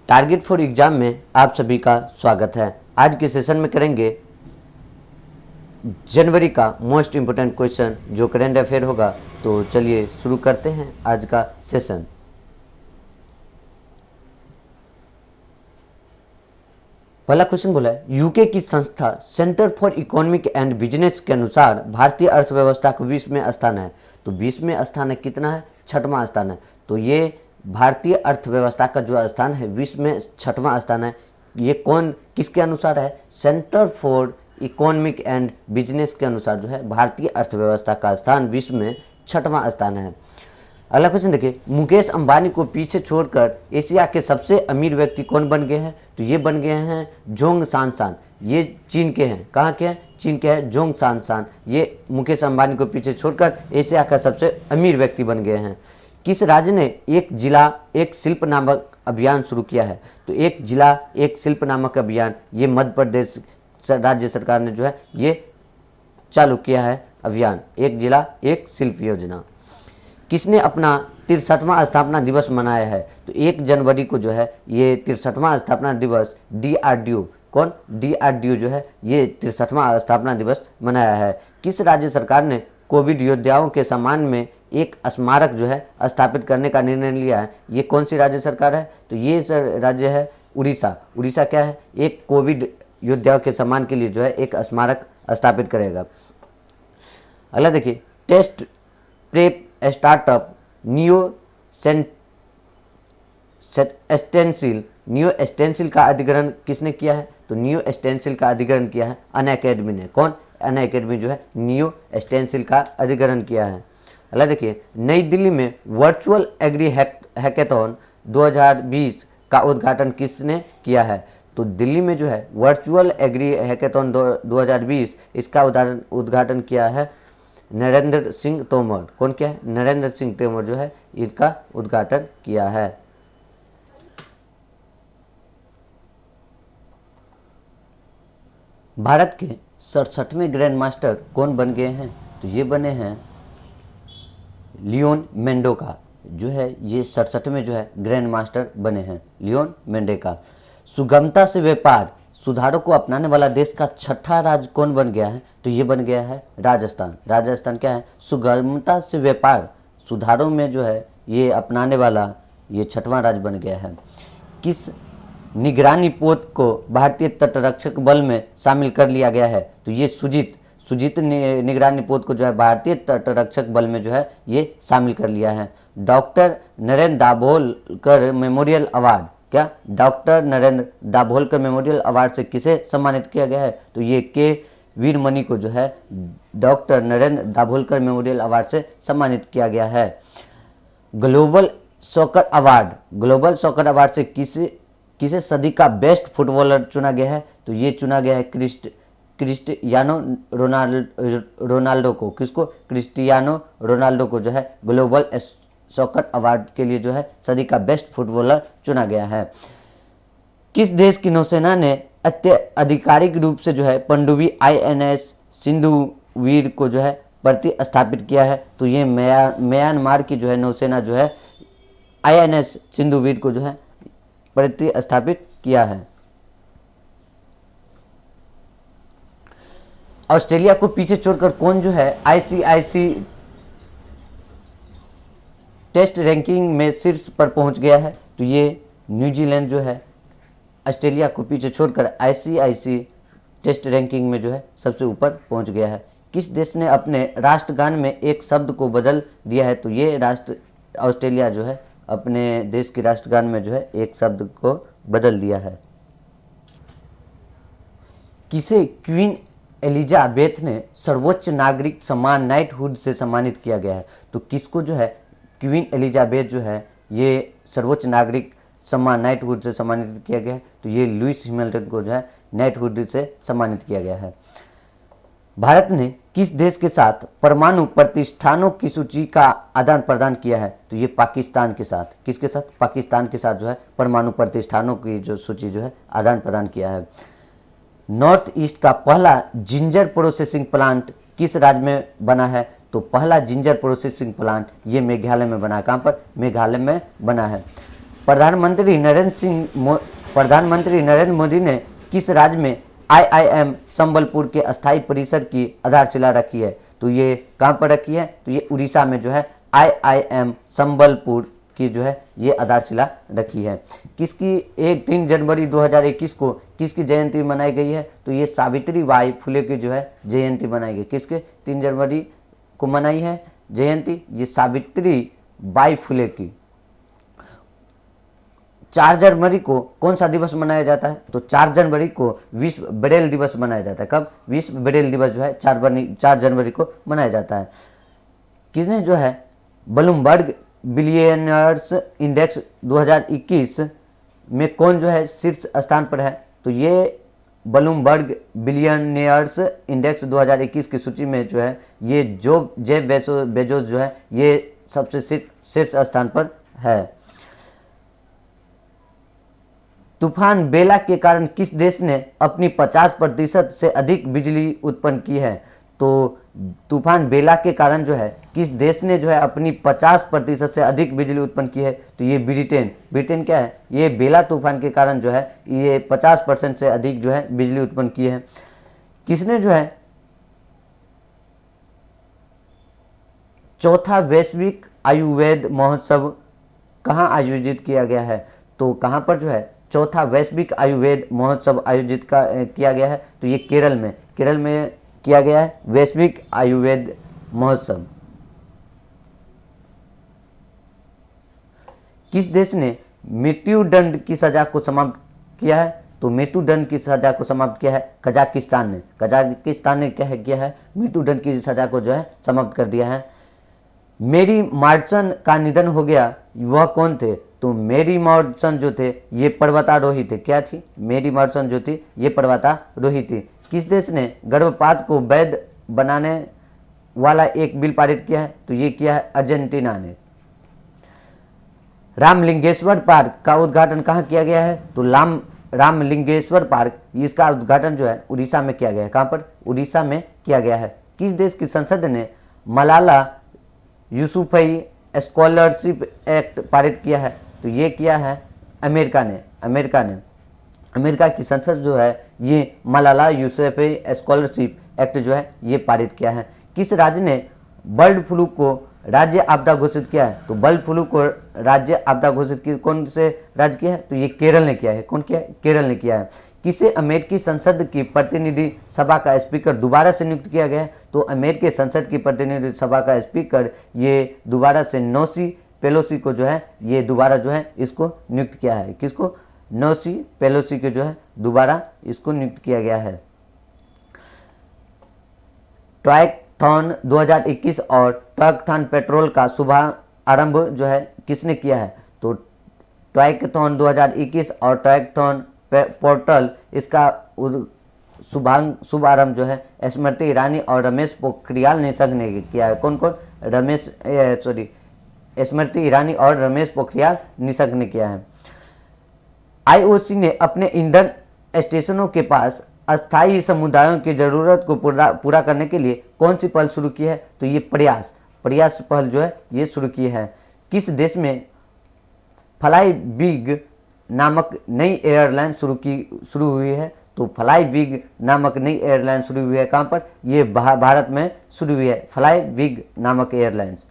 Target for exam में आप सभी का स्वागत है। आज के सेशन में करेंगे जनवरी का मोस्ट इम्पोर्टेंट क्वेश्चन जो करेंट अफेयर होगा। तो चलिए शुरू करते हैं आज का सेशन। पहला क्वेश्चन बोला है, यूके की संस्था centre for economic and business के अनुसार भारतीय अर्थव्यवस्था का 20वें स्थान है। तो 20वें स्थान है, कितना है? 6वां स्थान है। तो ये भारतीय अर्थव्यवस्था का जो स्थान है 20 में 6वां स्थान है। ये कौन किसके अनुसार है? Centre for economic and business के अनुसार जो है भारतीय अर्थव्यवस्था का स्थान 20 में 6वां स्थान है। अगला क्वेश्चन देखिए, मुकेश अंबानी को पीछे छोड़कर एशिया के सबसे अमीर व्यक्ति कौन बन गए हैं? तो ये बन गए हैं जोंग सांसान। ये चीन के हैं। कहाँ के हैं? चीन के हैं जोंग सांसान। ये मुकेश अंबानी को पीछे छोड़कर एशिया का सबसे अमीर व्यक्ति बन गए हैं। किस राज्य ने एक जिला एक शिल्प नामक अभियान शुरू किया है? तो एक जिला एक शिल्प नामक अभियान ये मध्य प्रदेश राज्य सरकार ने जो है ये चालू किया है अभियान, एक जिला एक शिल्प योजना। किसने अपना 63वां स्थापना दिवस मनाया है? तो 1 जनवरी को जो है ये 63वां स्थापना दिवस DRDO, कौन? DRDO जो है ये 63वां स्थापना दिवस मनाया है। किस राज्य सरकार ने कोविड योद्धाओं के सम्मान में एक स्मारक जो है स्थापित करने का निर्णय लिया है? ये कौन सी राज्य सरकार है? तो ये राज्य है उड़ीसा। उड़ीसा क्या है? एक कोविड योद्धाओं के सम्मान के लिए जो है एक स्मारक स्थापित करेगा। अगला देखिए, test prep startup Neostencil का अधिग्रहण किसने किया है? तो नियो स्टेंसिल का अधिग्रहण किया है अनअकैडमी ने। कौन? अनअकैडमी जो है नियो स्टेंसिल का अधिग्रहण किया है। अगला देखिए, नई दिल्ली में वर्चुअल एग्री हैकेथॉन 2020 का उद्घाटन किसने किया है? तो दिल्ली में जो है वर्चुअल एग्री हैकेथॉन 2020 इसका उद्घाटन किया है नरेंद्र सिंह तोमर। कौन किया है? नरेंद्र सिंह तोमर जो है इसका उद्घाटन किया है। भारत के 67वें ग्रैंड मास्टर कौन बन गए हैं? तो ये बने हैं लियोन मेंडोका जो है ये 67वें जो है ग्रैंड मास्टर बने हैं लियोन मेंडोका। सुगमता से व्यापार सुधारों को अपनाने वाला देश का 6ठा राज्य कौन बन गया है? तो ये बन गया है राजस्थान। राजस्थान क्या है? सुगमता से व्यापार सुधारों में जो है ये अपनाने वाला ये 6वां राज्य बन गया है। किस निगरानी पोत को भारतीय तटरक्षक बल में शामिल कर लिया गया है? तो ये सुजीत निगरानी पोत को जो है भारतीय तटरक्षक बल में जो है ये शामिल कर लिया है। Doctor Narendra Dabholkar memorial award, क्या? Doctor Narendra Dabholkar memorial award से किसे सम्मानित किया गया है? तो ये के वीरमणि को जो है doctor Narendra Dabholkar memorial award से सम्मानित किया गया है। ग्लोबल सॉकर अवार्ड से किसे सदी का बेस्ट फुटबॉलर चुना गया है? तो ये चुना गया है क्रिस्टियानो रोनाल्डो को। किसको? क्रिस्टियानो रोनाल्डो को जो है ग्लोबल सॉकर अवार्ड के लिए जो है सदी का बेस्ट फुटबॉलर चुना गया है। किस देश की नौसेना ने आधिकारिक रूप से जो है पनडुब्बी INS सिंधुवीर को जो है प्रतिस्थापित किया है? तो ये म्यांमार की जो है नौसेना जो है INS सिंधुवीर को जो है प्रतिस्थापित किया है। ऑस्ट्रेलिया को पीछे छोड़कर कौन जो है ICIC टेस्ट रैंकिंग में शीर्ष पर पहुंच गया है? तो ये न्यूजीलैंड जो है ऑस्ट्रेलिया को पीछे छोड़कर ICIC टेस्ट रैंकिंग में जो है सबसे ऊपर पहुंच गया है। किस देश ने अपने राष्ट्रगान में एक शब्द को बदल दिया है? तो ये ऑस्ट्रेलिया जो है अपने देश के राष्ट्रगान में जो है एक शब्द को बदल दिया है। किसे क्वीन एलिजाबेथ ने सर्वोच्च नागरिक सम्मान नाइटहुड से सम्मानित किया गया है? तो किसको जो है क्वीन एलिजाबेथ जो है ये सर्वोच्च नागरिक सम्मान नाइटहुड से सम्मानित किया गया है? तो ये लुइस हैमिल्टन को जो है नाइटहुड से सम्मानित किया गया है। भारत ने किस देश के साथ परमाणु प्रतिष्ठानों की सूची का आदान प्रदान किया है? तो ये पाकिस्तान के साथ। किसके साथ? पाकिस्तान के साथ जो है परमाणु प्रतिष्ठानों की जो सूची जो है आदान प्रदान किया है। नॉर्थ ईस्ट का पहला जिंजर प्रोसेसिंग प्लांट किस राज्य में बना है? तो पहला जिंजर प्रोसेसिंग प्लांट ये मेघालय में बना है। कहाँ पर? मेघालय में बना है। प्रधानमंत्री नरेंद्र मोदी ने किस राज्य में IIM संबलपुर के अस्थायी परिसर की आधारशिला रखी है? तो ये कहाँ पर रखी है? तो ये उड़ीसा में जो है IIM संबलपुर की जो है ये आधारशिला रखी है। किसकी 3 जनवरी 2021 को किसकी जयंती मनाई गई है? तो ये सावित्री बाई फुले की जो है जयंती मनाई गई। किसके 3 जनवरी को मनाई है जयंती? ये सावित्री बाई फुले की। 4 जनवरी को कौन सा दिवस मनाया जाता है? तो 4 जनवरी को विश्व ब्रेल दिवस मनाया जाता है। कब? विश्व ब्रेल दिवस जो है 4 जनवरी को मनाया जाता है। किसने जो है ब्लूमबर्ग बिलियनियर्स इंडेक्स 2021 में कौन जो है शीर्ष स्थान पर है? तो ये ब्लूमबर्ग बिलियनियर्स इंडेक्स 2021 की सूची में जो है ये जेफ बेजोस जो है ये सबसे शीर्ष स्थान पर है। तूफान बेला के कारण किस देश ने अपनी 50% से अधिक बिजली उत्पन्न की है? तो तूफान बेला के कारण जो है किस देश ने जो है अपनी 50% से अधिक बिजली उत्पन्न की है? तो ये ब्रिटेन क्या है? ये बेला तूफान के कारण जो है ये 50% से अधिक जो है बिजली उत्पन्न की है। किसने जो है चौथा वैश्विक आयुर्वेद महोत्सव कहाँ आयोजित किया गया है? तो कहाँ पर जो है चौथा वैश्विक आयुर्वेद महोत्सव आयोजित किया गया है? तो ये केरल में किया गया है वैश्विक आयुर्वेद महोत्सव। किस देश ने मृत्युदंड की सजा को समाप्त किया है? तो मृत्युदंड की सजा को समाप्त किया है कजाकिस्तान ने क्या किया है? मृत्युदंड की सजा को जो है समाप्त कर दिया है। मेरी मॉर्डसन का निधन हो गया, वह कौन थे? तो मेरी मॉर्डसन जो थे ये पर्वतारोही थे। क्या थी? मेरी मॉर्डसन जो थी ये पर्वतारोही थी। किस देश ने गर्भपात को वैध बनाने वाला एक बिल पारित किया है? तो ये किया है अर्जेंटीना ने। रामलिंगेश्वर पार्क का उद्घाटन कहाँ किया गया है? तो रामलिंगेश्वर पार्क इसका उद्घाटन जो है उड़ीसा में किया गया है। कहाँ पर? उड़ीसा में किया गया है। किस देश की संसद ने मलाला यूसुफजई स्कॉलरशिप एक्ट पारित किया है? तो ये किया है अमेरिका ने। अमेरिका की संसद जो है ये मलाला यूसुफजई स्कॉलरशिप एक्ट जो है ये पारित किया है। किस राज्य ने बर्ड फ्लू को राज्य आपदा घोषित किया है? तो बर्ड फ्लू को राज्य आपदा घोषित की कौन से राज्य किया है? तो ये केरल ने किया है। कौन किया है? केरल ने किया है। किसे अमेरिकी संसद की प्रतिनिधि सभा का स्पीकर दोबारा से नियुक्त किया गया है? तो अमेरिकी संसद की प्रतिनिधि सभा का स्पीकर ये दोबारा से नैन्सी पेलोसी को जो है ये दोबारा जो है इसको नियुक्त किया है। किसको? नैन्सी पेलोसी को जो है दोबारा इसको नियुक्त किया गया है। ट्रायथॉन 2021 और ट्रायथॉन पेट्रोल का शुभारंभ जो है किसने किया है? तो ट्रायथॉन 2021 और ट्रायथॉन पोर्टल इसका शुभारंभ जो है स्मृति ईरानी और रमेश पोखरियाल निशंक ने किया है। कौन? स्मृति ईरानी और रमेश पोखरियाल निशंक ने किया है। IOC ने अपने ईंधन स्टेशनों के पास अस्थायी समुदायों की जरूरत को पूरा करने के लिए कौन सी पहल शुरू की है? तो ये प्रयास पहल जो है ये शुरू की है। किस देश में फ्लाई बिग नामक नई एयरलाइन शुरू हुई है? तो फ्लाई बिग नामक नई एयरलाइन शुरू हुई है। कहाँ पर? ये भारत में शुरू हुई है फ्लाई बिग नामक एयरलाइंस।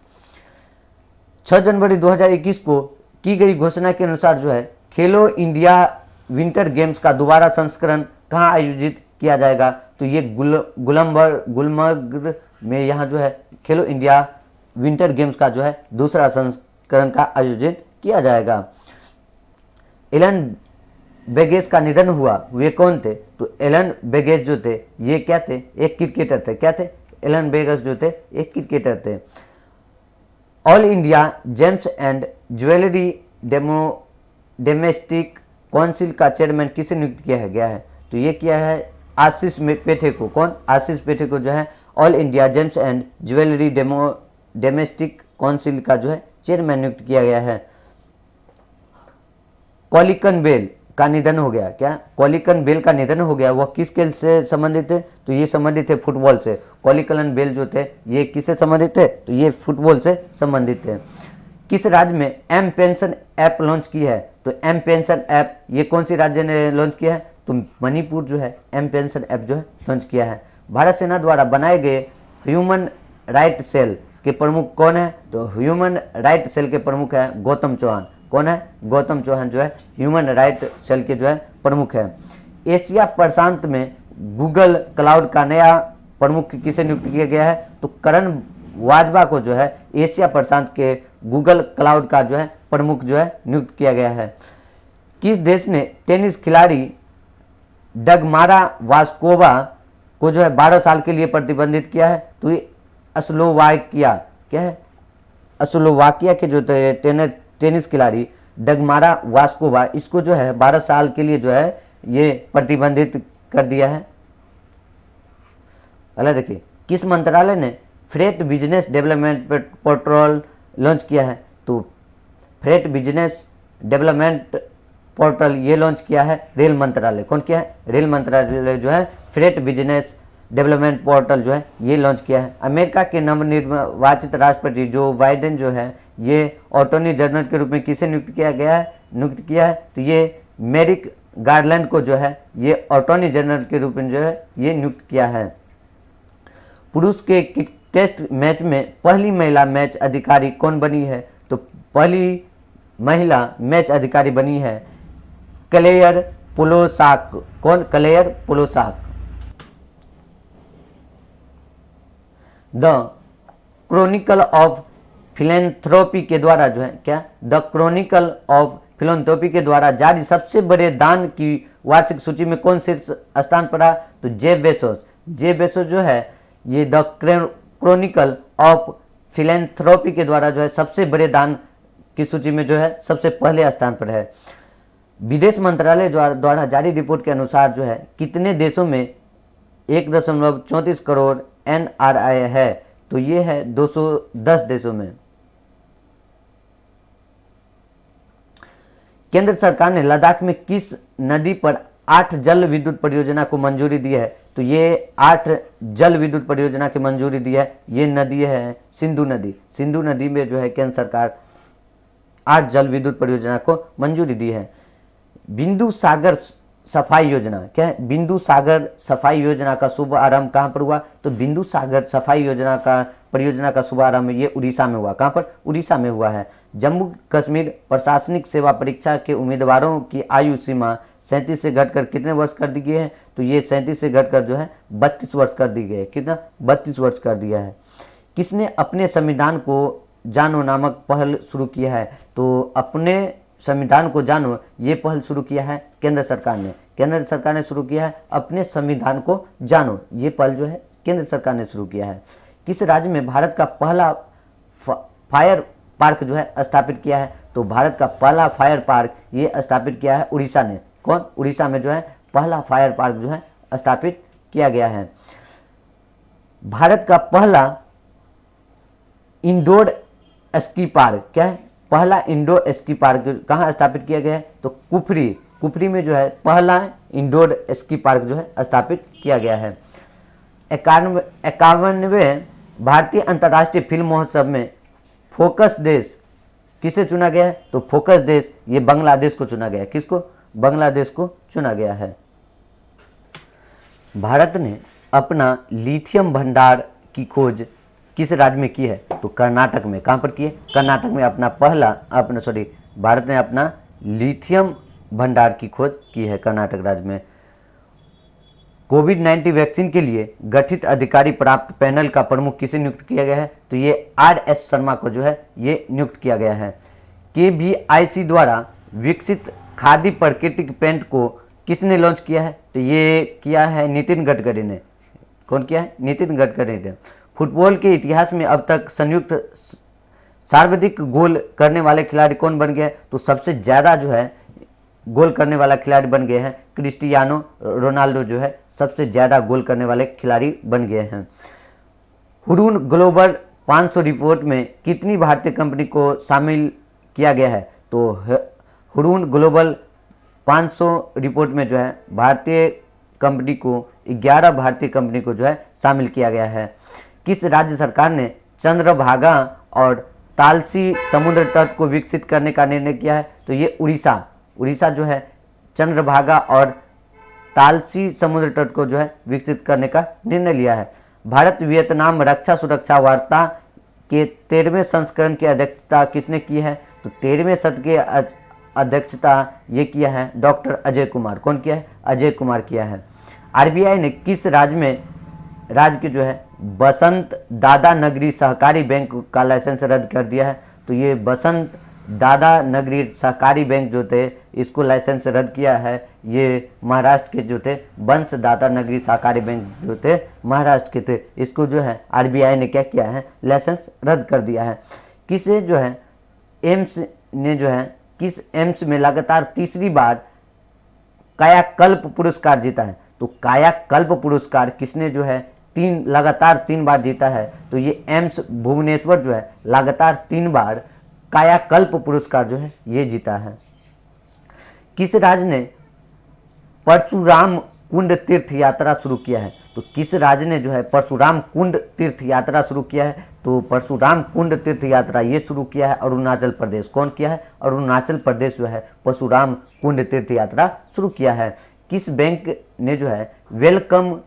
6 जनवरी 2021 को की गई घोषणा के अनुसार जो है खेलो इंडिया विंटर गेम्स का दोबारा संस्करण कहाँ आयोजित किया जाएगा? तो ये गुलमर्ग में यहाँ जो है खेलो इंडिया विंटर गेम्स का जो है दूसरा संस्करण का आयोजन किया जाएगा। एलन बेगेस का निधन हुआ, वे कौन थे? तो एलन बेगेस जो थे ये क्या थे? एक क्रिकेटर थे। क्या थे? एलन बेगेस जो थे एक क्रिकेटर थे। All India James and jewellery domestic council का चेयरमैन किसे नियुक्त किया गया है? तो ये किया है आशीष पेठे को। कौन? आशीष पेठे को जो है all India James and jewellery domestic council का जो है चेयरमैन नियुक्त किया गया है। कॉलिकन बेल का निधन हो गया। क्या? कॉलिकन बेल का निधन हो गया। वह किस खेल से संबंधित थे? तो ये संबंधित थे फुटबॉल से। कॉलिकन बेल जो थे ये किससे संबंधित थे? तो ये फुटबॉल से संबंधित थे। किस राज्य में एम पेंशन ऐप लॉन्च की है? तो एम पेंशन ऐप ये कौन सी राज्य ने लॉन्च किया है? तो मणिपुर जो है एम पेंशन ऐप जो है लॉन्च किया है। भारत सेना द्वारा बनाए गए ह्यूमन राइट सेल के प्रमुख कौन है? तो ह्यूमन राइट सेल के प्रमुख है गौतम चौहान। कौन है? गौतम चौहान जो है ह्यूमन राइट सेल के जो है प्रमुख है। एशिया प्रशांत में गूगल क्लाउड का नया प्रमुख किसे नियुक्त किया गया है? तो करण वाजवा को जो है एशिया प्रशांत के गूगल क्लाउड का जो है प्रमुख जो है नियुक्त किया गया है। किस देश ने टेनिस खिलाड़ी डगमारा वास्कोवा को जो है 12 साल के लिए प्रतिबंधित किया है? तो ये स्लोवाकिया, क्या है? स्लोवाकिया के जो टेनिस खिलाड़ी डगमारा वास्कोवा, इसको जो है 12 साल के लिए जो है ये प्रतिबंधित कर दिया है। अगला देखिए, किस मंत्रालय ने freight business development portal launch किया है? तो फ्रेट बिजनेस डेवलपमेंट पोर्टल ये लॉन्च किया है रेल मंत्रालय। कौन किया है? रेल मंत्रालय जो है फ्रेट बिजनेस डेवलपमेंट पोर्टल जो है ये लॉन्च किया है। अमेरिका के नवनिर्वाचित राष्ट्रपति जो बाइडेन जो है ये अटॉर्नी जनरल के रूप में किसे नियुक्त किया है? तो ये मेरिक गार्लैंड को जो है ये अटॉर्नी जनरल के रूप में जो है ये नियुक्त किया है। पुरुष के टेस्ट मैच में पहली महिला मैच अधिकारी कौन बनी है? तो पहली महिला मैच अधिकारी बनी है क्लेयर पुलोसाक। कौन? Claire Pulosak. The Chronicle of Philanthropy के द्वारा जो है क्या? द क्रॉनिकल ऑफ फिलेंथ्रोपी के द्वारा जारी सबसे बड़े दान की वार्षिक सूची में कौन शीर्ष स्थान पर रहा? तो जेफ बेजोस जो है ये द क्रॉनिकल ऑफ फिलेंथ्रोपी के द्वारा जो है सबसे बड़े दान की सूची में जो है सबसे पहले स्थान पर है। विदेश मंत्रालय द्वारा जारी रिपोर्ट के अनुसार जो है कितने देशों में 1.34 करोड़ NRI है? तो ये है 210 देशों में। केंद्र सरकार ने लद्दाख में किस नदी पर 8 जल विद्युत परियोजना को मंजूरी दी है? तो ये 8 जल विद्युत परियोजना की मंजूरी दी है, ये नदी है सिंधु नदी। सिंधु नदी में जो है केंद्र सरकार 8 जल विद्युत परियोजना को मंजूरी दी है। बिंदु सागर सफाई योजना, क्या है? बिंदु सागर सफाई योजना का शुभारंभ कहाँ पर हुआ? तो बिंदु सागर सफाई परियोजना का शुभारंभ ये उड़ीसा में हुआ। कहाँ पर? उड़ीसा में हुआ है। जम्मू कश्मीर प्रशासनिक सेवा परीक्षा के उम्मीदवारों की आयु सीमा 37 से घटकर कितने वर्ष कर दी गई है? तो ये 37 से घटकर जो है 32 वर्ष कर दी गई है। कितना? 32 वर्ष कर दिया है। किसने अपने संविधान को जानो नामक पहल शुरू किया है? तो अपने संविधान को जानो ये पहल शुरू किया है केंद्र सरकार ने। केंद्र सरकार ने शुरू किया है अपने संविधान को जानो, ये पहल जो है केंद्र सरकार ने शुरू किया है। किस राज्य में भारत का पहला फायर पार्क जो है स्थापित किया है? तो भारत का पहला फायर पार्क ये स्थापित किया है उड़ीसा ने। कौन? उड़ीसा में जो है पहला फायर पार्क जो है स्थापित किया गया है। भारत का पहला इंडोर स्की पार्क, क्या है? पहला इंडोर स्की पार्क कहाँ स्थापित किया गया है? तो कुफरी में जो है पहला इंडोर स्की पार्क जो है स्थापित किया गया है। 51वें भारतीय अंतर्राष्ट्रीय फिल्म महोत्सव में फोकस देश किसे चुना गया है? तो फोकस देश ये बांग्लादेश को चुना गया है। किसको? बांग्लादेश को चुना गया है। भारत ने अपना लिथियम भंडार की खोज किस राज्य में की है? तो कर्नाटक में। कहाँ पर की है? कर्नाटक में भारत ने अपना लिथियम भंडार की खोज की है कर्नाटक राज्य में। कोविड-19 वैक्सीन के लिए गठित अधिकारी प्राप्त पैनल का प्रमुख किसे नियुक्त किया गया है? तो ये RS शर्मा को जो है ये नियुक्त किया गया है। KVIC द्वारा विकसित खादी प्राकृतिक पेंट को किसने लॉन्च किया है? तो ये किया है नितिन गडकरी ने। कौन किया है? नितिन गडकरी ने। फुटबॉल के इतिहास में अब तक संयुक्त सर्वाधिक गोल करने वाले खिलाड़ी कौन बन गए? तो सबसे ज़्यादा जो है गोल करने वाला खिलाड़ी बन गए हैं क्रिस्टियानो रोनाल्डो, जो है सबसे ज़्यादा गोल करने वाले खिलाड़ी बन गए हैं। हुरून ग्लोबल 500 रिपोर्ट में कितनी भारतीय कंपनी को शामिल किया गया है? तो हुरून ग्लोबल 500 रिपोर्ट में जो है भारतीय कंपनी को 11 भारतीय कंपनी को जो है शामिल किया गया है। किस राज्य सरकार ने चंद्रभागा और तालसी समुद्र तट को विकसित करने का निर्णय किया है? तो ये उड़ीसा जो है चंद्रभागा और तालसी समुद्र तट को जो है विकसित करने का निर्णय लिया है। भारत वियतनाम रक्षा सुरक्षा वार्ता के 13वें संस्करण की अध्यक्षता किसने की है? तो 13वें सत्र की अध्यक्षता ये किया है डॉक्टर अजय कुमार। कौन किया है? अजय कुमार किया है। आरबीआई ने किस राज्य के जो है बसंत दादा नगरी सहकारी बैंक का लाइसेंस रद्द कर दिया है? तो ये बसंत दादा नगरी सहकारी बैंक जो थे इसको लाइसेंस रद्द किया है। ये महाराष्ट्र के जो थे बंश दादा नगरी सहकारी बैंक जो थे महाराष्ट्र के थे, इसको जो है आरबीआई ने क्या किया है? लाइसेंस रद्द कर दिया है। किसे जो है एम्स ने जो है किस एम्स में लगातार तीसरी बार कायाकल्प पुरस्कार जीता है? तो कायाकल्प पुरस्कार किसने जो है लगातार 3 बार जीता है? तो ये एम्स भुवनेश्वर जो है लगातार 3 बार कायाकल्प पुरस्कार जो है ये जीता है। किस राज्य ने परशुराम कुंड तीर्थ यात्रा शुरू किया है? तो किस राज्य ने जो है परशुराम कुंड तीर्थ यात्रा शुरू किया है? तो परशुराम कुंड तीर्थ यात्रा ये शुरू किया है अरुणाचल प्रदेश। कौन किया है? अरुणाचल प्रदेश जो है परशुराम कुंड तीर्थ यात्रा शुरू किया है। किस बैंक ने जो है welcome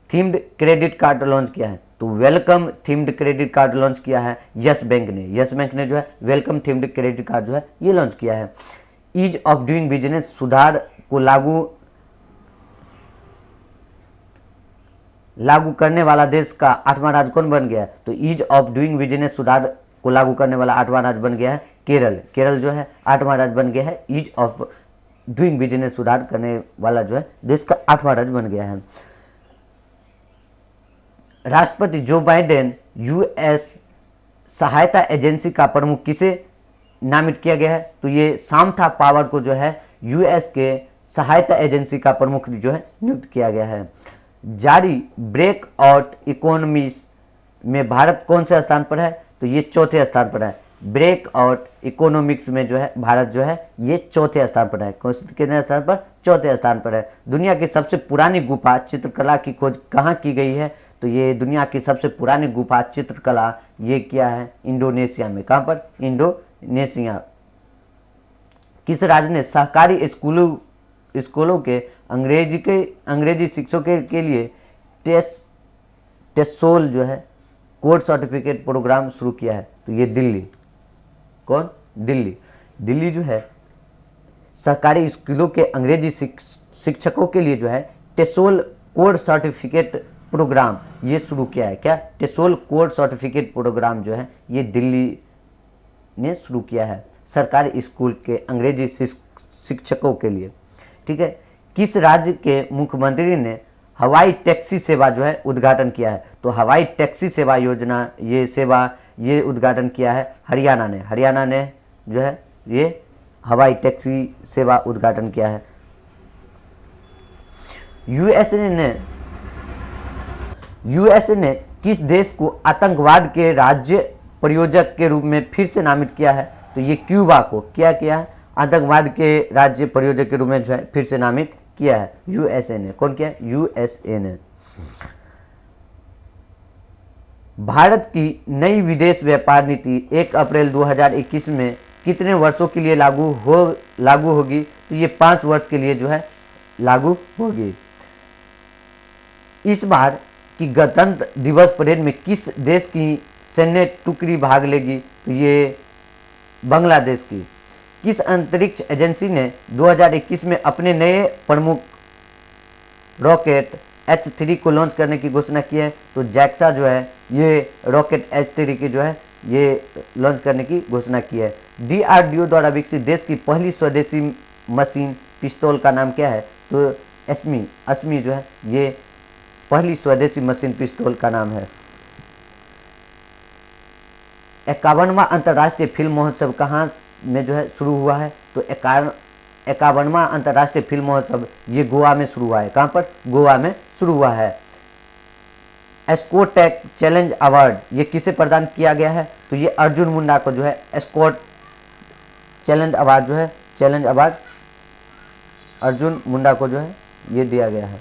themed credit card launch किया है? तो welcome themed credit card launch किया है यस बैंक ने। यस बैंक ने जो है वेलकम थीम्ड क्रेडिट कार्ड जो है ये लॉन्च किया है। ईज ऑफ डूइंग बिजनेस सुधार को लागू करने वाला देश का 8वां राज्य कौन बन गया है? तो ईज ऑफ डूइंग बिजनेस सुधार को लागू करने वाला 8वां राज्य बन गया है केरल। केरल जो है 8वां राज्य बन गया है। ईज ऑफ डूइंग बिजनेस सुधार करने वाला जो है देश का 8वां राज्य बन गया है। राष्ट्रपति जो बाइडेन यूएस सहायता एजेंसी का प्रमुख किसे नामित किया गया है? तो ये सामथा पावर को जो है यूएस के सहायता एजेंसी का प्रमुख जो है नियुक्त किया गया है। जारी ब्रेकआउट इकोनॉमीज में भारत कौन से स्थान पर है? तो ये 4थे स्थान पर है। ब्रेकआउट इकोनॉमिक्स में जो है भारत जो है ये 4थे स्थान पर है। कितने स्थान पर? 4थे स्थान पर है। दुनिया की सबसे पुरानी गुफा चित्रकला की खोज कहाँ की गई है? तो ये दुनिया की सबसे पुरानी गुफा चित्रकला ये क्या है? इंडोनेशिया में। कहाँ पर? इंडोनेशिया। किस राज्य ने सहकारी स्कूलों के अंग्रेजी शिक्षकों के लिए टेसोल जो है कोर्स सर्टिफिकेट प्रोग्राम शुरू किया है? तो ये दिल्ली। कौन? दिल्ली जो है सरकारी स्कूलों के अंग्रेजी शिक्षकों के लिए जो है टेसोल कोर्स सर्टिफिकेट प्रोग्राम ये शुरू किया है। क्या? टेसोल कोर्स सर्टिफिकेट प्रोग्राम जो है ये दिल्ली ने शुरू किया है सरकारी स्कूल के अंग्रेजी शिक्षकों के लिए। ठीक है। किस राज्य के मुख्यमंत्री ने हवाई टैक्सी सेवा जो है उद्घाटन किया है? तो हवाई टैक्सी सेवा योजना ये उद्घाटन किया है हरियाणा ने। हरियाणा ने जो है ये हवाई टैक्सी सेवा उद्घाटन किया है। यूएसए ने किस देश को आतंकवाद के राज्य प्रयोजक के रूप में फिर से नामित किया है? तो ये क्यूबा को क्या किया है? आतंकवाद के राज्य प्रयोजक के रूप में जो है फिर से नामित किया है यूएसए ने। कौन किया? यूएसए ने। भारत की नई विदेश व्यापार नीति 1 अप्रैल 2021 में कितने वर्षों के लिए लागू होगी? तो ये 5 वर्ष के लिए जो है लागू होगी। इस बार की गणतंत्र दिवस परेड में किस देश की सैन्य टुकड़ी भाग लेगी? तो ये बांग्लादेश की। किस अंतरिक्ष एजेंसी ने 2021 में अपने नए प्रमुख रॉकेट H3 को लॉन्च करने की घोषणा की है? तो जैक्सा जो है ये रॉकेट H3 की जो है ये लॉन्च करने की घोषणा की है। DRDO द्वारा विकसित देश की पहली स्वदेशी मशीन पिस्तौल का नाम क्या है? तो अस्मी जो है ये पहली स्वदेशी मशीन पिस्तौल का नाम है। 51वां अंतर्राष्ट्रीय फिल्म महोत्सव कहाँ में जो है शुरू हुआ है? तो 51वां अंतर्राष्ट्रीय फिल्म महोत्सव ये गोवा में शुरू हुआ है। कहाँ पर? गोवा में शुरू हुआ है। एस्कोटेक चैलेंज अवार्ड ये किसे प्रदान किया गया है? तो ये अर्जुन मुंडा को जो है Escorts challenge award Arjun Munda को जो है ये दिया गया है।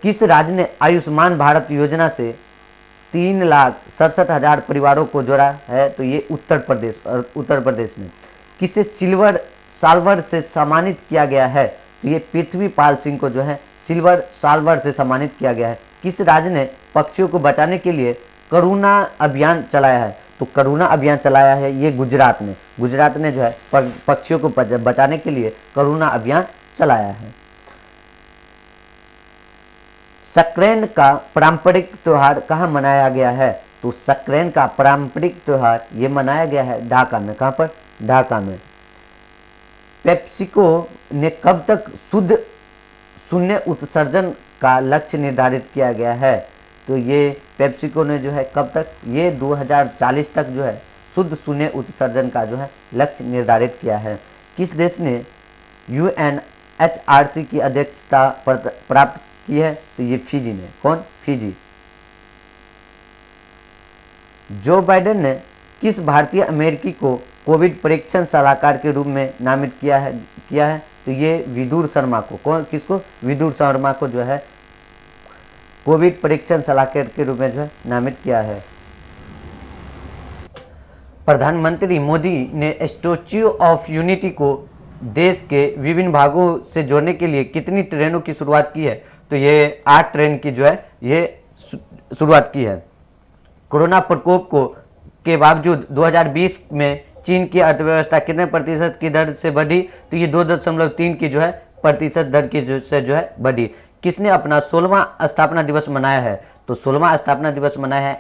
किस राज्य ने आयुष्मान भारत योजना से 3,67,000 परिवारों को जोड़ा है? तो ये उत्तर प्रदेश ने। किसे सिल्वर साल्वर से सम्मानित किया गया है? तो ये पृथ्वीपाल सिंह को जो है सिल्वर साल्वर से सम्मानित किया गया है। किस राज्य ने पक्षियों को बचाने के लिए करुणा अभियान चलाया है? तो करुणा अभियान चलाया है ये गुजरात ने। गुजरात ने जो है पक्षियों को बचाने के लिए करुणा अभियान चलाया है। सक्रेन का पारंपरिक त्योहार कहाँ मनाया गया है? तो सक्रेन का पारंपरिक त्योहार ये मनाया गया है ढाका में। कहाँ पर? ढाका में। पेप्सिको ने कब तक शुद्ध शून्य उत्सर्जन का लक्ष्य निर्धारित किया गया है? तो ये पेप्सिको ने जो है कब तक? ये 2040 तक जो है शुद्ध शून्य उत्सर्जन का जो है लक्ष्य निर्धारित किया है। किस देश ने UNHRC की अध्यक्षता प्राप्त की है? तो ये फिजी ने। कौन? फिजी। जो बाइडेन ने किस भारतीय अमेरिकी को कोविड परीक्षण सलाहकार के रूप में नामित किया है? तो ये विदुर शर्मा को। कौन? किसको? विदुर शर्मा को जो है कोविड परीक्षण सलाहकार के रूप में जो है नामित किया है। प्रधानमंत्री मोदी ने स्टैच्यू ऑफ यूनिटी को देश के विभिन्न भागों से जोड़ने के लिए कितनी ट्रेनों की शुरुआत की है? तो ये 8 ट्रेन की जो है ये शुरुआत की है। कोरोना प्रकोप के बावजूद 2020 में चीन की अर्थव्यवस्था कितने प्रतिशत की दर से बढ़ी? तो ये 2.3 की जो है प्रतिशत दर की से जो है बढ़ी। किसने अपना 16वां स्थापना दिवस मनाया है? तो 16वां स्थापना दिवस मनाया है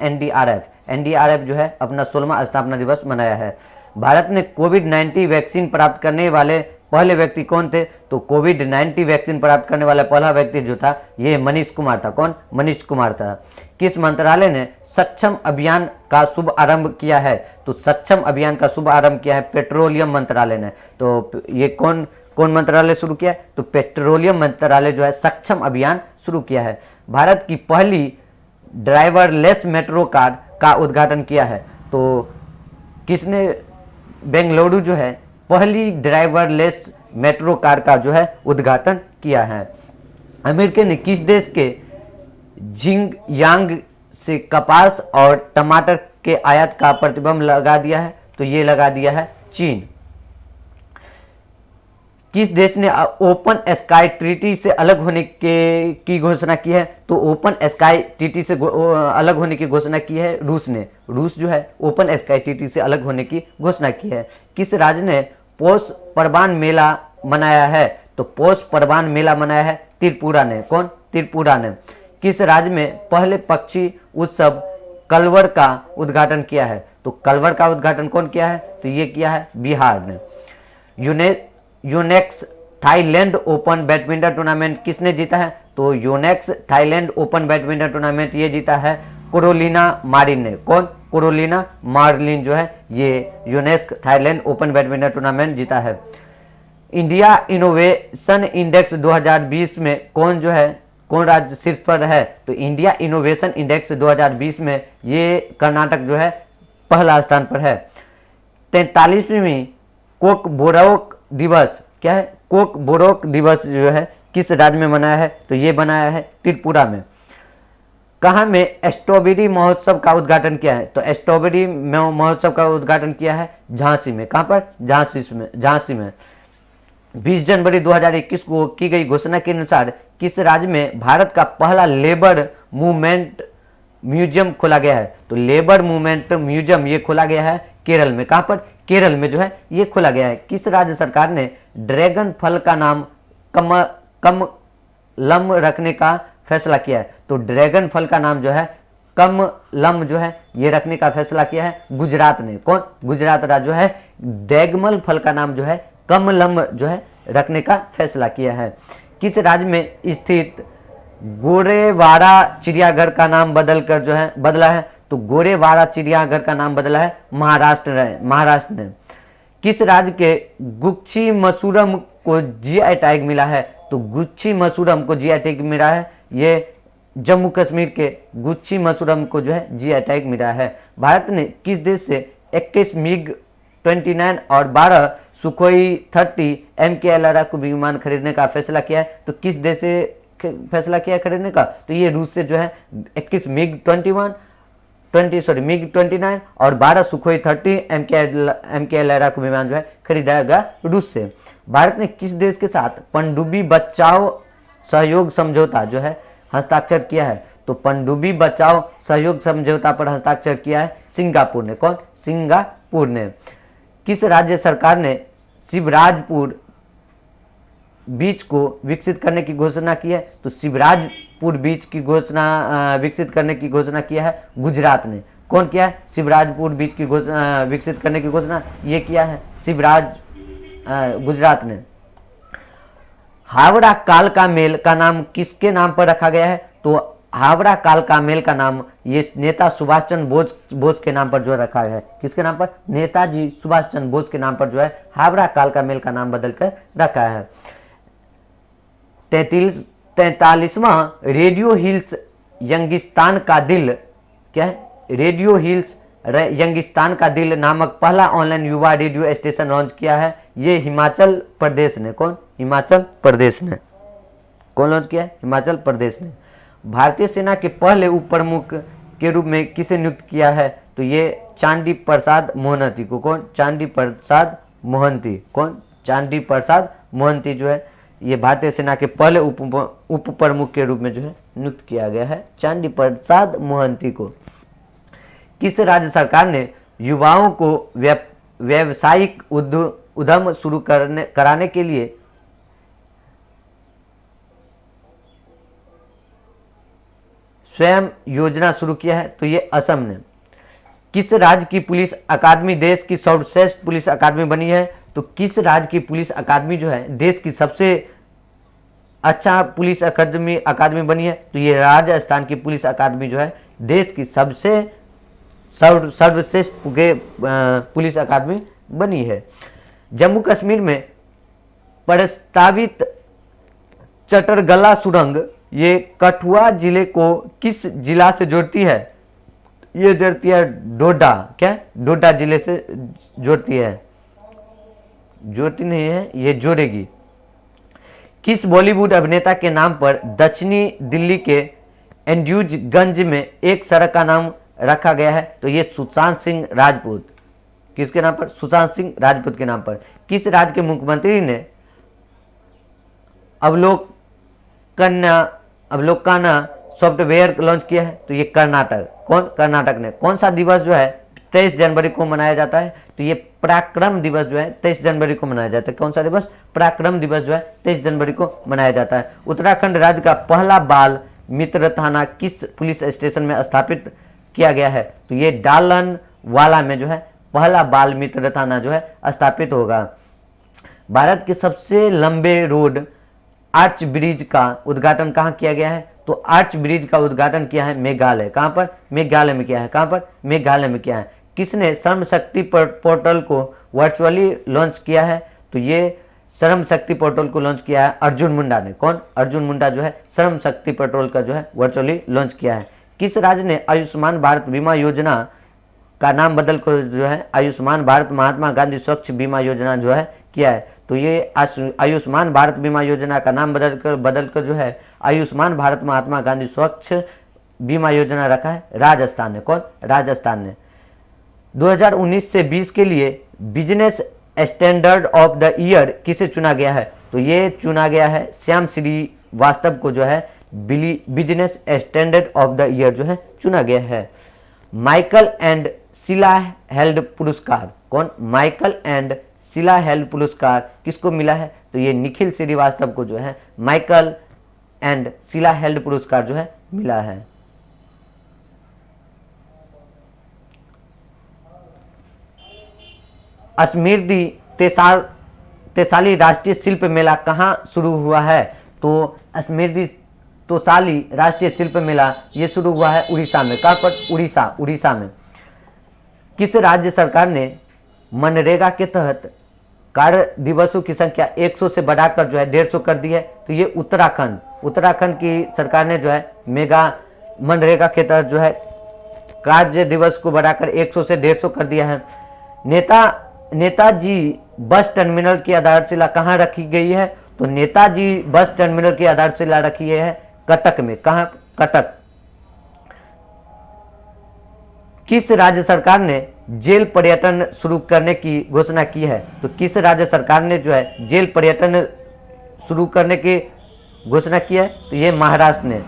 एनडीआरएफ जो है अपना 16वां स्थापना दिवस मनाया है। भारत ने कोविड-19 वैक्सीन प्राप्त करने वाले पहले व्यक्ति कौन थे? तो कोविड-19 वैक्सीन प्राप्त करने वाला पहला व्यक्ति जो था ये मनीष कुमार था। कौन? मनीष कुमार था। किस मंत्रालय ने सक्षम अभियान का शुभ आरंभ किया है? तो सक्षम अभियान का शुभ आरंभ किया है पेट्रोलियम मंत्रालय ने। तो ये कौन मंत्रालय शुरू किया है? तो पेट्रोलियम मंत्रालय जो है सक्षम अभियान शुरू किया है। भारत की पहली ड्राइवरलेस मेट्रो कार का उद्घाटन किया है? तो किसने बेंगलुरु जो है पहली ड्राइवरलेस मेट्रो कार का जो है उद्घाटन किया है। अमेरिका ने किस देश के जिंगयांग से कपास और टमाटर के आयात का प्रतिबंध लगा दिया है? तो ये लगा दिया है चीन। किस देश ने ओपन स्काई ट्रीटी से अलग होने की घोषणा की है? तो ओपन स्काई ट्रीटी से अलग होने की घोषणा की है रूस ने। रूस जो है ओपन स्काई ट्रीटी से अलग होने की घोषणा की है। किस राज्य ने पौष परबान मेला मनाया है? तो पौष परबान मेला मनाया है त्रिपुरा ने। कौन? त्रिपुरा ने। किस राज्य में पहले पक्षी उत्सव कलवर का उद्घाटन किया है? तो कलवर का उद्घाटन कौन किया है? तो ये किया है बिहार ने। Unix Thailand open badminton tournament किसने जीता है? तो Unix Thailand open badminton tournament ये जीता है कैरोलिना मारिन ने। कौन? कैरोलिना मारिन जो है ये Unix Thailand open badminton tournament जीता है। इंडिया इनोवेशन इंडेक्स 2020 में कौन राज्य शीर्ष पर है? तो इंडिया इनोवेशन इंडेक्स 2020 में ये कर्नाटक जो है पहला स्थान पर है। 43वीं कोकबोरोक दिवस क्या है? कोकबोरोक दिवस जो है किस राज्य में मनाया है? तो ये बनाया है त्रिपुरा में। कहाँ में स्ट्रॉबेरी महोत्सव का उद्घाटन किया है? तो स्ट्रॉबेरी महोत्सव का उद्घाटन किया है झांसी में। कहाँ पर? झांसी में। 20 जनवरी 2021 को की गई घोषणा के अनुसार किस राज्य में भारत का पहला लेबर मूवमेंट म्यूजियम खोला गया है? तो लेबर मूवमेंट म्यूजियम ये खोला गया है केरल में। कहाँ पर? केरल में जो है ये खोला गया है। किस राज्य सरकार ने ड्रैगन फल का नाम कमलम रखने का फैसला किया है? तो ड्रैगन फल का नाम जो है कमलम जो है ये रखने का फैसला किया है गुजरात ने। कौन? गुजरात राज्य जो है ड्रैगन फल का नाम जो है कमलम जो है रखने का फैसला किया है। किस राज्य में स्थित गोरेवाड़ा चिड़ियाघर का नाम बदला है? तो गोरेवाड़ा चिड़ियाघर का नाम बदला है महाराष्ट्र ने। किस राज्य के गुच्छी मसूरम को जीआई टैग मिला है? तो गुच्छी मसूरम को जीआई टैग मिला है ये जम्मू कश्मीर के गुच्छी मसूरम को जो है जीआई टैग मिला है। भारत ने किस देश से 21 MiG-29 और 12 सुखोई 30 MKLR विमान खरीदने का फैसला किया है? तो किस देश से फैसला किया खरीदने का, तो ये रूस से जो है 21 मिग 29 और 12 सुखोई 30 MK लड़ाकू विमान जो है खरीदा गया रूस से। भारत ने किस देश के साथ पनडुब्बी बचाओ सहयोग समझौता जो है हस्ताक्षर किया है? तो पनडुब्बी बचाओ सहयोग समझौता पर हस्ताक्षर किया है सिंगापुर ने। कौन? सिंगापुर ने। किस राज्य सरकार ने शिवराजपुर बीच को विकसित करने की घोषणा की है? तो शिवराजपुर बीच की घोषणा विकसित करने की घोषणा किया है गुजरात ने। कौन किया है? शिवराजपुर बीच की विकसित करने की घोषणा ये किया है गुजरात ने। हावड़ा कालका मेल का नाम किसके नाम पर रखा गया है? तो हावड़ा कालका मेल का नाम ये नेता सुभाष चंद्र बोस के नाम पर जो रखा है। किसके नाम पर? नेताजी सुभाष चंद्र बोस के नाम पर जो है हावड़ा कालका मेल का नाम बदल कर रखा है। 43वां रेडियो हिल्स यंगिस्तान का दिल, क्या है? रेडियो हिल्स यंगिस्तान का दिल नामक पहला ऑनलाइन युवा रेडियो स्टेशन लॉन्च किया है। ये हिमाचल प्रदेश ने। कौन? हिमाचल प्रदेश ने। कौन लॉन्च किया है? हिमाचल प्रदेश ने। भारतीय सेना के पहले उप प्रमुख के रूप में किसे नियुक्त किया है? तो ये चांदी प्रसाद मोहंती को। कौन? चांदी प्रसाद मोहंती। कौन? चांदी प्रसाद मोहंती जो है ये भारतीय सेना के पहले उप प्रमुख के रूप में जो है नियुक्त किया गया है चांदी प्रसाद मोहंती को। किस राज्य सरकार ने युवाओं को व्यावसायिक उद्यम शुरू कराने के लिए स्वयं योजना शुरू किया है? तो ये असम ने। किस राज्य की पुलिस अकादमी देश की सर्वश्रेष्ठ पुलिस अकादमी बनी है? तो किस राज्य की पुलिस अकादमी जो है देश की सबसे अच्छा पुलिस अकादमी बनी है? तो ये राजस्थान की पुलिस अकादमी जो है देश की सबसे सर्वश्रेष्ठ पुलिस अकादमी बनी है। जम्मू कश्मीर में प्रस्तावित चटरगला सुरंग ये कठुआ जिले को किस जिला से जोड़ती है? ये जोड़ती है डोडा। क्या? डोडा जिले से जोड़ती है। जोड़ती नहीं है, ये जोड़ेगी। किस बॉलीवुड अभिनेता के नाम पर दक्षिणी दिल्ली के एंड्यूजगंज में एक सड़क का नाम रखा गया है? तो ये सुशांत सिंह राजपूत। किसके नाम पर? सुशांत सिंह राजपूत के नाम पर। किस राज्य के मुख्यमंत्री ने अवलोकना सॉफ्टवेयर लॉन्च किया है? तो ये कर्नाटक। कौन? कर्नाटक ने। कौन सा दिवस जो है 23 जनवरी को मनाया जाता है? तो ये पराक्रम दिवस जो है 23 जनवरी को मनाया जाता है। कौन सा दिवस? पराक्रम दिवस जो है 23 जनवरी को मनाया जाता है। उत्तराखंड राज्य का पहला बाल मित्र थाना किस पुलिस स्टेशन में स्थापित किया गया है? तो ये डालनवाला में जो है पहला बाल मित्र थाना जो है स्थापित होगा। भारत के सबसे लंबे रोड आर्च ब्रिज का उद्घाटन कहाँ किया गया है? तो आर्च ब्रिज का उद्घाटन किया है मेघालय। कहाँ पर? मेघालय में किया है। कहाँ पर? मेघालय में किया है। किसने श्रम शक्ति पोर्टल को वर्चुअली लॉन्च किया है? तो ये श्रम शक्ति पोर्टल को लॉन्च किया है अर्जुन मुंडा ने। कौन? अर्जुन मुंडा जो है श्रम शक्ति पोर्टल का जो है वर्चुअली लॉन्च किया है। किस राज्य ने आयुष्मान भारत बीमा योजना का नाम बदल कर जो है आयुष्मान भारत महात्मा गांधी स्वच्छ बीमा योजना जो है किया है? तो ये आयुष्मान भारत बीमा योजना का नाम बदलकर जो है आयुष्मान भारत महात्मा गांधी स्वच्छ बीमा योजना रखा है राजस्थान ने। कौन? राजस्थान ने। 2019 से 20 के लिए business standard of the year किसे चुना गया है? तो ये चुना गया है श्याम श्रीवास्तव को जो है business standard of the year जो है चुना गया है। माइकल एंड शीला हेल्ड पुरस्कार। कौन? माइकल एंड शीला हेल्ड पुरस्कार किसको मिला है? तो ये निखिल श्रीवास्तव को जो है माइकल एंड शीला हेल्ड पुरस्कार जो है मिला है। स्मृति तैसाली राष्ट्रीय शिल्प मेला कहाँ शुरू हुआ है? तो स्मृति तैसाली राष्ट्रीय शिल्प मेला ये शुरू हुआ है उड़ीसा में। कहाँ पर? उड़ीसा में। किस राज्य सरकार ने मनरेगा के तहत कार्य दिवसों की संख्या 100 से बढ़ाकर जो है 150 कर दी है? तो ये उत्तराखंड की सरकार ने जो है मनरेगा के तहत जो है कार्य दिवस को बढ़ाकर 100 से 150 कर दिया है। नेताजी बस टर्मिनल की आधारशिला कहाँ रखी गई है? तो नेताजी बस टर्मिनल की आधारशिला रखी है कटक में। कहां? कटक। किस राज्य सरकार ने जेल पर्यटन शुरू करने की घोषणा की है? तो किस राज्य सरकार ने जो है जेल पर्यटन शुरू करने की घोषणा की है? तो ये महाराष्ट्र ने।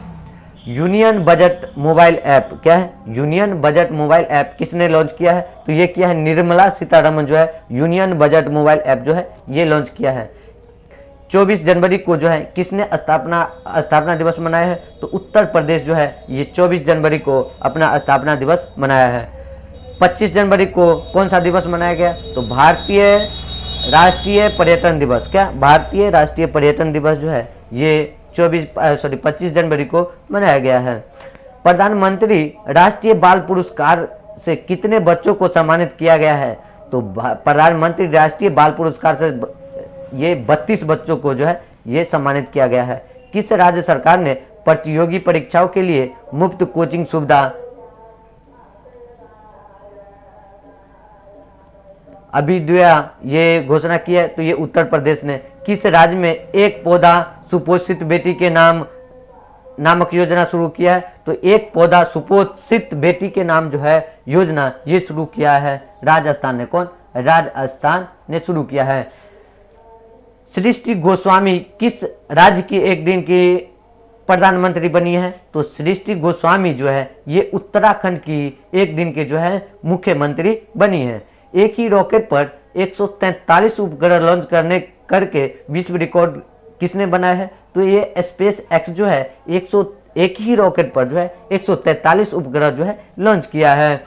यूनियन बजट मोबाइल ऐप क्या है? यूनियन बजट मोबाइल ऐप किसने लॉन्च किया है? तो ये किया है निर्मला सीतारमण जो है यूनियन बजट मोबाइल ऐप जो है ये लॉन्च किया है। 24 जनवरी को जो है किसने स्थापना दिवस मनाया है? तो उत्तर प्रदेश जो है ये 24 जनवरी को अपना स्थापना दिवस मनाया है। 25 जनवरी को कौन सा दिवस मनाया गया? तो भारतीय राष्ट्रीय पर्यटन दिवस। क्या? भारतीय राष्ट्रीय पर्यटन दिवस जो है ये 25 जनवरी को मनाया गया है। प्रधानमंत्री राष्ट्रीय बाल पुरस्कार से कितने बच्चों को सम्मानित किया गया है? तो प्रधानमंत्री राष्ट्रीय बाल पुरस्कार से ये 32 बच्चों को जो है ये सम्मानित किया गया है। किस राज्य सरकार ने प्रतियोगी परीक्षाओं के लिए मुफ्त कोचिंग सुविधा अभी ये घोषणा की है? तो ये उत्तर प्रदेश ने। किस राज्य में एक पौधा सुपोषित बेटी के नाम नामक योजना शुरू किया है? तो एक पौधा सुपोषित बेटी के नाम जो है योजना ये शुरू किया है राजस्थान ने। कौन? राजस्थान ने शुरू किया है। सृष्टि गोस्वामी किस राज्य की एक दिन की प्रधानमंत्री बनी है? तो सृष्टि गोस्वामी जो है ये उत्तराखंड की एक दिन के जो है मुख्यमंत्री बनी है। एक ही रॉकेट पर 143 उपग्रह लॉन्च करके विश्व रिकॉर्ड किसने बनाया है? तो ये स्पेस एक्स जो है एक ही रॉकेट पर जो है 143 उपग्रह जो है लॉन्च किया है।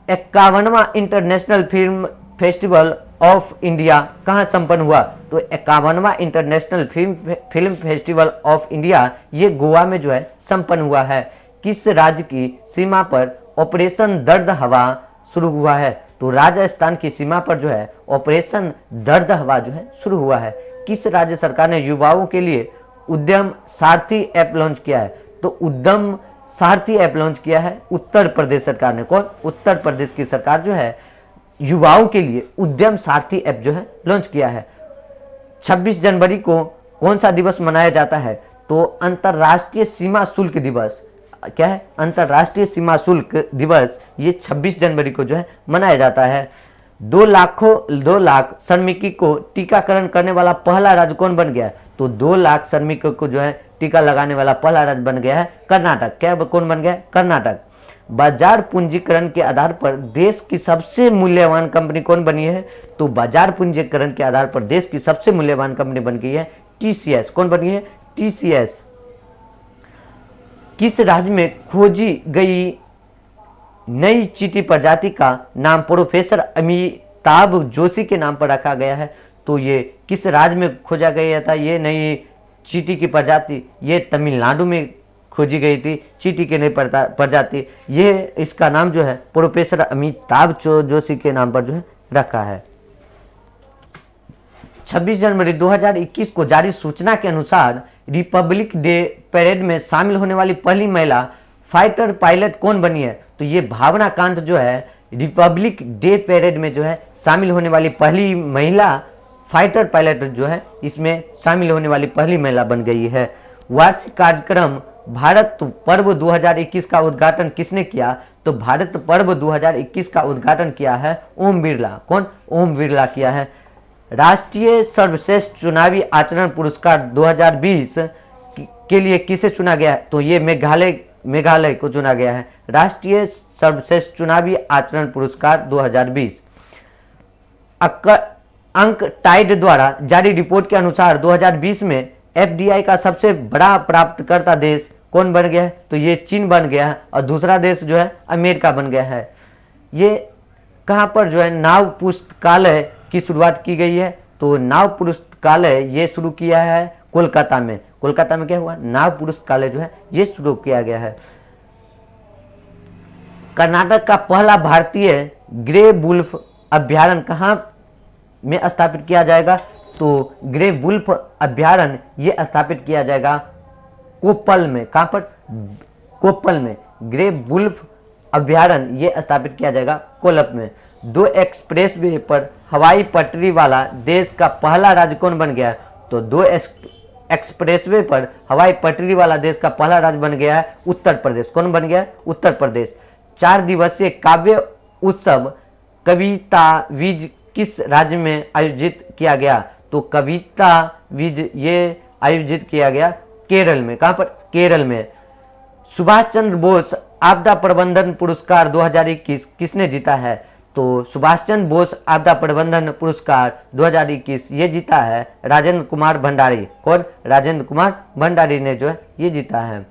51वां international film festival of India कहाँ संपन्न हुआ? तो 51वां international film festival of India ये गोवा में जो है संपन्न हुआ है। किस राज्य की सीमा पर ऑपरेशन दर्द हवा शुरू हुआ है? तो राजस्थान की सीमा पर जो है ऑपरेशन दर्द हवा जो है शुरू हुआ है। किस राज्य सरकार ने युवाओं के लिए उद्यम सारथी ऐप लॉन्च किया है? तो उद्यम सारथी ऐप लॉन्च किया है उत्तर प्रदेश सरकार ने। कौन? उत्तर प्रदेश की सरकार जो है युवाओं के लिए उद्यम सारथी ऐप जो है लॉन्च किया है। 26 जनवरी को कौन सा दिवस मनाया जाता है? तो अंतर्राष्ट्रीय सीमा शुल्क दिवस। क्या है? अंतर्राष्ट्रीय सीमा शुल्क दिवस ये 26 जनवरी को जो है मनाया जाता है। 2 लाख श्रमिकों को टीकाकरण करने वाला पहला राज्य कौन बन गया? तो 2 लाख श्रमिकों को जो है टीका लगाने वाला पहला राज्य बन गया है कर्नाटक। क्या कौन बन गया? कर्नाटक। बाजार पूंजीकरण के आधार पर देश की सबसे मूल्यवान कंपनी कौन बनी है? तो बाजार पूंजीकरण के आधार पर देश की सबसे मूल्यवान कंपनी बन गई है टीसीएस। कौन बनी है? टीसीएस। किस राज्य में खोजी गई नई चींटी प्रजाति का नाम प्रोफेसर अमिताभ जोशी के नाम पर रखा गया है? तो ये किस राज्य में खोजा गया था ये नई चींटी की प्रजाति? ये तमिलनाडु में खोजी गई थी चींटी की नई प्रजाति। ये इसका नाम जो है प्रोफेसर अमिताभ जोशी के नाम पर जो है रखा है। 26 जनवरी 2021 को जारी सूचना के अनुसार रिपब्लिक डे परेड में शामिल होने वाली पहली महिला फाइटर पायलट कौन बनी है? तो ये भावना कांत जो है रिपब्लिक डे परेड में जो है शामिल होने वाली पहली महिला फाइटर पायलट जो है इसमें शामिल होने वाली पहली महिला बन गई है। वार्षिक कार्यक्रम भारत पर्व 2021 का उद्घाटन किसने किया? तो भारत पर्व 2021 का उद्घाटन किया है ओम बिरला। कौन? ओम बिरला किया है। राष्ट्रीय सर्वश्रेष्ठ चुनावी आचरण पुरस्कार 2020 के लिए किसे चुना गया है? तो ये मेघालय को चुना गया है। राष्ट्रीय सर्वश्रेष्ठ चुनावी आचरण पुरस्कार 2020। अंक टाइड द्वारा जारी रिपोर्ट के अनुसार 2020 में एफडीआई का सबसे बड़ा प्राप्तकर्ता देश कौन बन गया है? तो ये चीन बन गया है और दूसरा देश जो है अमेरिका बन गया है। ये कहाँ पर जो है नाव पुस्तकालय की शुरुआत की गई है? तो नाव पुस्तकालय ये शुरू किया है कोलकाता में। कोलकाता में क्या हुआ? नाव पुस्तकालय जो है ये शुरू किया गया है। कर्नाटक का पहला भारतीय ग्रे वुल्फ अभ्यारण्य कहाँ में स्थापित किया जाएगा? तो ग्रे वुल्फ अभ्यारण्य ये स्थापित किया जाएगा कोप्पल में। कहाँ पर? कोप्पल में। ग्रे वुल्फ अभ्यारण्य ये स्थापित किया जाएगा कोल्लम में। 2 एक्सप्रेसवे पर हवाई पटरी वाला देश का पहला राज्य कौन बन गया? तो 2 एक्सप्रेसवे पर हवाई पटरी वाला देश का पहला राज्य बन गया है उत्तर प्रदेश। कौन बन गया? उत्तर प्रदेश। 4 दिवसीय काव्य उत्सव कविता बीज किस राज्य में आयोजित किया गया? तो कविता बीज ये आयोजित किया गया केरल में। कहां पर? केरल में। सुभाष चंद्र बोस आपदा प्रबंधन पुरस्कार 2021 किसने जीता है? तो सुभाष चंद्र बोस आपदा प्रबंधन पुरस्कार 2021 ये जीता है राजेंद्र कुमार भंडारी। कौन? राजेंद्र कुमार भंडारी ने जो है ये जीता है।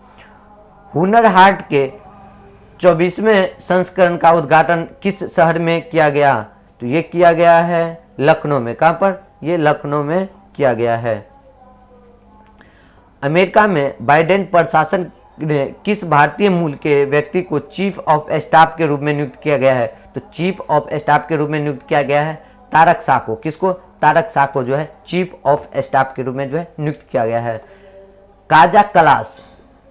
हुनर हाट के 24वें संस्करण का उद्घाटन किस शहर में किया गया? तो ये किया गया है लखनऊ में। कहां पर? ये लखनऊ में किया गया है। अमेरिका में बाइडेन प्रशासन ने किस भारतीय मूल के व्यक्ति को चीफ ऑफ स्टाफ के रूप में नियुक्त किया गया है? तो चीफ ऑफ स्टाफ के रूप में नियुक्त किया गया है तारक शाह को। किसको? तारक शाह को जो है चीफ ऑफ स्टाफ के रूप में जो है नियुक्त किया गया है। काजा कलास,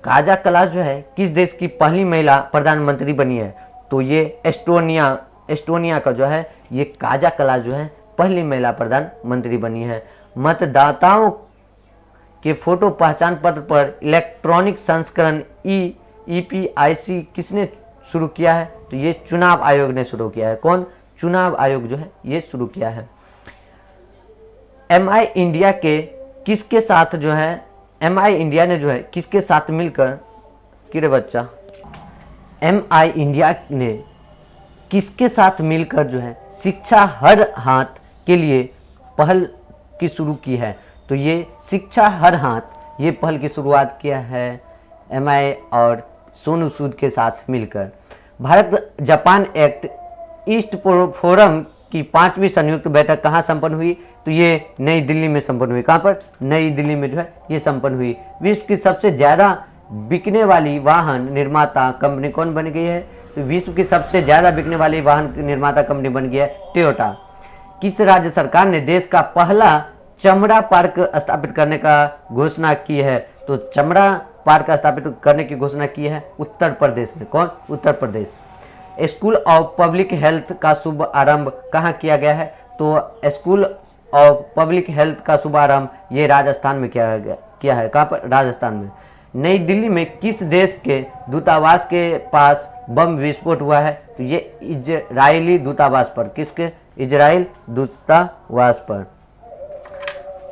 काजा कलास जो है किस देश की पहली महिला प्रधानमंत्री बनी है? तो ये एस्टोनिया का जो है ये काजा कलास जो है पहली महिला प्रधानमंत्री बनी है। मतदाताओं के फोटो पहचान पत्र पर इलेक्ट्रॉनिक संस्करण EPIC किसने शुरू किया है? तो ये चुनाव आयोग ने शुरू किया है। कौन? चुनाव आयोग जो है ये शुरू किया है। MI इंडिया के किसके साथ जो है MI इंडिया ने जो है किसके साथ मिलकर किरे बच्चा MI इंडिया ने किसके साथ मिलकर जो है शिक्षा हर हाथ के लिए पहल की शुरू की है? तो ये शिक्षा हर हाथ ये पहल की शुरुआत किया है MI और सोनू सूद के साथ मिलकर। Bharat Japan act east forum की 5वीं संयुक्त बैठक कहाँ संपन्न हुई? तो ये नई दिल्ली में संपन्न हुई। कहाँ पर? नई दिल्ली में जो है ये संपन्न हुई। विश्व की सबसे ज़्यादा बिकने वाली वाहन निर्माता कंपनी कौन बन गई है? तो विश्व की सबसे ज़्यादा बिकने वाली वाहन निर्माता कंपनी बन गई है टोयोटा। किस राज्य सरकार ने देश का पहला चमड़ा पार्क स्थापित करने का घोषणा की है? तो चमड़ा पार्क स्थापित करने की घोषणा की है उत्तर प्रदेश ने। कौन? Uttar Pradesh. School of public health का शुभ आरंभ कहाँ किया गया है? तो स्कूल ऑफ पब्लिक हेल्थ का शुभारंभ ये राजस्थान में किया है। कहाँ पर? राजस्थान में। नई दिल्ली में किस देश के दूतावास के पास बम विस्फोट हुआ है? तो ये इजरायली दूतावास पर। किसके? इजराइल दूतावास पर।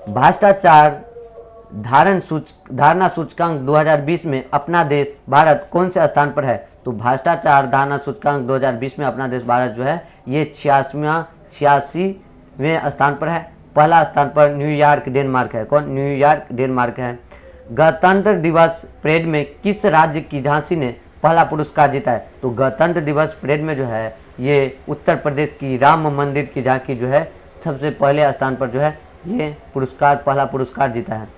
भ्रष्टाचार धारणा सूचकांक 2020 में अपना देश भारत कौन से स्थान पर है? तो भ्रष्टाचार धारणा सूचकांक 2020 में अपना देश भारत जो है ये 86वें स्थान पर है। पहला स्थान पर न्यूयॉर्क डेनमार्क है। कौन? न्यूयॉर्क डेनमार्क है। गणतंत्र दिवस परेड में किस राज्य की झांसी ने पहला पुरस्कार जीता है? तो गणतंत्र दिवस परेड में जो है ये उत्तर प्रदेश की राम मंदिर की झांकी जो है सबसे पहले स्थान पर जो है ये पहला पुरस्कार जीता है।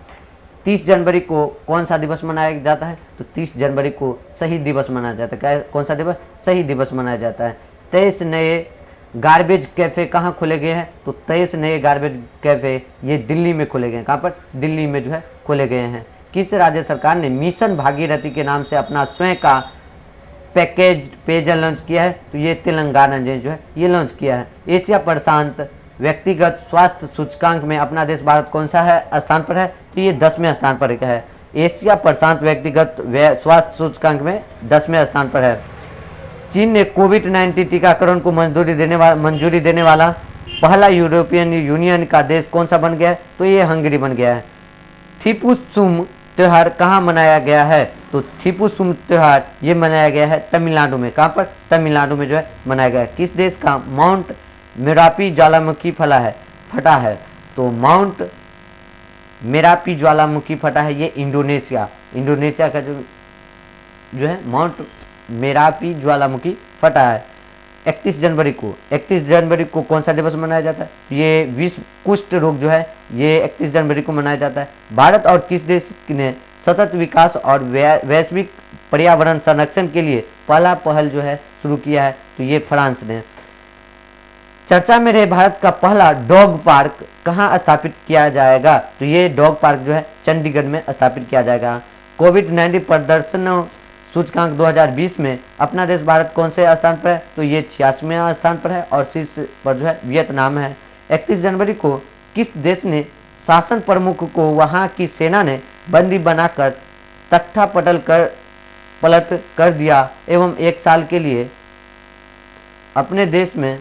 30 जनवरी को कौन सा दिवस मनाया जाता है? तो 30 जनवरी को शहीद दिवस मनाया जाता है। क्या? कौन सा दिवस? शहीद दिवस मनाया जाता है। 23 नए गार्बेज कैफ़े कहाँ खोले गए हैं? तो 23 नए गार्बेज कैफ़े ये दिल्ली में खोले गए हैं। कहाँ पर? दिल्ली में जो है खोले गए हैं। किस राज्य सरकार ने मिशन भागीरथी के नाम से अपना स्वयं का पैकेज पेयजल लॉन्च किया है? तो ये तेलंगाना ने जो है ये लॉन्च किया है। एशिया प्रशांत व्यक्तिगत स्वास्थ्य सूचकांक में अपना देश भारत कौन सा है स्थान पर है? तो ये 10वें स्थान पर है। एशिया प्रशांत व्यक्तिगत स्वास्थ्य सूचकांक में 10वें स्थान पर है। चीन ने कोविड-19 टीकाकरण को मंजूरी देने वाला पहला यूरोपियन यूनियन का देश कौन सा बन गया है? तो ये हंगरी बन गया है। थीपुसुम त्यौहार कहाँ मनाया गया है? तो थीपुसुम त्यौहार ये मनाया गया है तमिलनाडु में। कहाँ पर? तमिलनाडु में जो है मनाया गया है। किस देश का माउंट मेरापी ज्वालामुखी फटा है? तो माउंट मेरापी ज्वालामुखी फटा है ये इंडोनेशिया का जो है माउंट मेरापी ज्वालामुखी फटा है। 31 जनवरी को कौन सा दिवस मनाया जाता है? ये विश्व कुष्ठ रोग जो है ये 31 जनवरी को मनाया जाता है। भारत और किस देश ने सतत विकास और वैश्विक पर्यावरण संरक्षण के लिए पहला पहल जो है शुरू किया है? तो ये फ्रांस ने। चर्चा में रहे भारत का पहला डॉग पार्क कहाँ स्थापित किया जाएगा? तो ये डॉग पार्क जो है चंडीगढ़ में स्थापित किया जाएगा। कोविड-19 प्रदर्शन सूचकांक 2020 में अपना देश भारत कौन से स्थान पर है? तो ये 86वें स्थान पर है और शीर्ष पर जो है वियतनाम है। 31 जनवरी को किस देश ने शासन प्रमुख को वहां की सेना ने बंदी बनाकर तख्ता पलट कर दिया एवं 1 साल के लिए अपने देश में